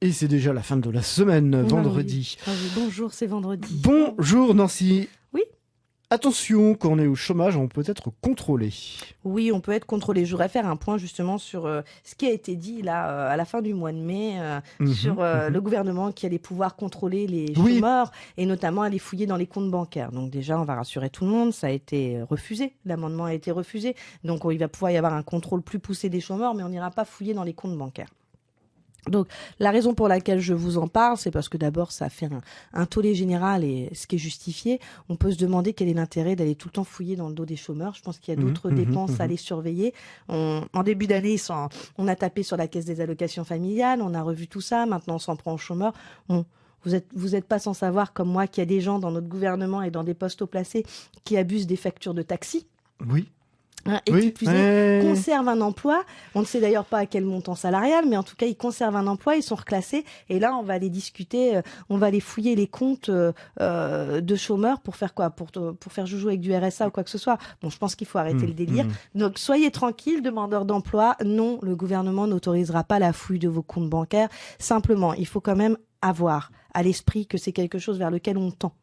Et c'est déjà la fin de la semaine, Ah vendredi. oui. Ah oui, bonjour, c'est vendredi. Bonjour Nancy. Oui. Attention, quand on est au chômage, on peut être contrôlé. Oui, on peut être contrôlé. Je voudrais faire un point justement sur ce qui a été dit là à la fin du mois de mai sur le gouvernement qui allait pouvoir contrôler les Oui. chômeurs et notamment aller fouiller dans les comptes bancaires. Donc déjà, on va rassurer tout le monde, ça a été refusé. L'amendement a été refusé. Donc il va pouvoir y avoir un contrôle plus poussé des chômeurs, mais on n'ira pas fouiller dans les comptes bancaires. Donc, la raison pour laquelle je vous en parle, c'est parce que d'abord, ça a fait un tollé général et ce qui est justifié. On peut se demander quel est l'intérêt d'aller tout le temps fouiller dans le dos des chômeurs. Je pense qu'il y a d'autres dépenses à aller surveiller. En début d'année, on a tapé sur la caisse des allocations familiales, on a revu tout ça. Maintenant, on s'en prend aux chômeurs. Vous êtes pas sans savoir, comme moi, qu'il y a des gens dans notre gouvernement et dans des postes haut placés qui abusent des factures de taxi. Oui. Et qui plus est, conservent un emploi. On ne sait d'ailleurs pas à quel montant salarial, mais en tout cas, ils conservent un emploi, ils sont reclassés. Et là, on va aller discuter, on va aller fouiller les comptes de chômeurs pour faire quoi? Pour faire joujou avec du RSA ou quoi que ce soit. Bon, je pense qu'il faut arrêter le délire. Donc, soyez tranquilles, demandeurs d'emploi. Non, le gouvernement n'autorisera pas la fouille de vos comptes bancaires. Simplement, il faut quand même avoir à l'esprit que c'est quelque chose vers lequel on tend.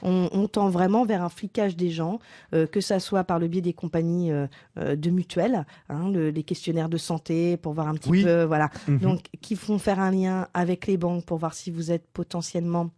On tend vraiment vers un flicage des gens, que ça soit par le biais des compagnies de mutuelles, les questionnaires de santé pour voir un petit peu, voilà. Donc, qui font faire un lien avec les banques pour voir si vous êtes potentiellement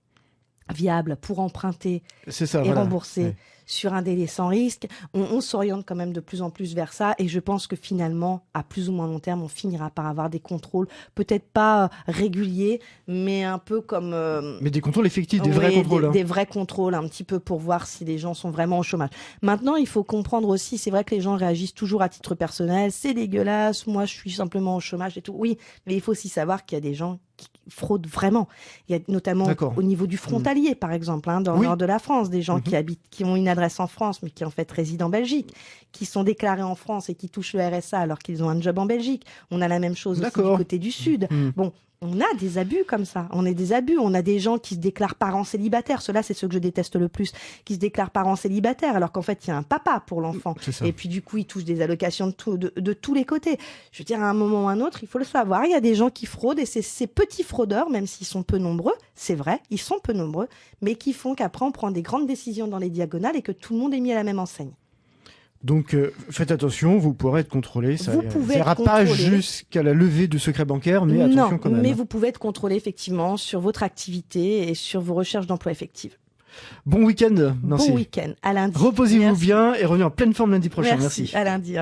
viable pour emprunter et rembourser sur un délai sans risque. On s'oriente quand même de plus en plus vers ça et je pense que finalement, à plus ou moins long terme, on finira par avoir des contrôles, peut-être pas réguliers, mais un peu comme... mais des contrôles effectifs, des vrais contrôles. Des vrais contrôles, un petit peu pour voir si les gens sont vraiment au chômage. Maintenant, il faut comprendre aussi, c'est vrai que les gens réagissent toujours à titre personnel, c'est dégueulasse, moi je suis simplement au chômage et tout. Oui, mais il faut aussi savoir qu'il y a des gens qui fraudent vraiment. Il y a notamment au niveau du frontalier, par exemple, dans le nord de la France, des gens qui ont une adresse en France, mais qui en fait résident en Belgique, qui sont déclarés en France et qui touchent le RSA alors qu'ils ont un job en Belgique. On a la même chose aussi du côté du Sud. Bon, on a des abus comme ça. On a des abus. On a des gens qui se déclarent parents célibataires. Ceux-là, c'est ceux que je déteste le plus, qui se déclarent parents célibataires alors qu'en fait, il y a un papa pour l'enfant. Et puis, du coup, ils touchent des allocations de tous les côtés. Je veux dire, à un moment ou à un autre, il faut le savoir. Il y a des gens qui fraudent et c'est ces petits fraudeurs, même s'ils sont peu nombreux, c'est vrai, ils sont peu nombreux, mais qui font qu'après, on prend des grandes décisions dans les diagonales et que tout le monde est mis à la même enseigne. Donc, faites attention, vous pourrez être contrôlé. Ça n'ira pas jusqu'à la levée du secret bancaire, mais attention quand même. Mais vous pouvez être contrôlé effectivement sur votre activité et sur vos recherches d'emploi effectives. Bon week-end, Nancy. Bon week-end, à lundi. Reposez-vous bien et revenez en pleine forme lundi prochain. Merci. À lundi.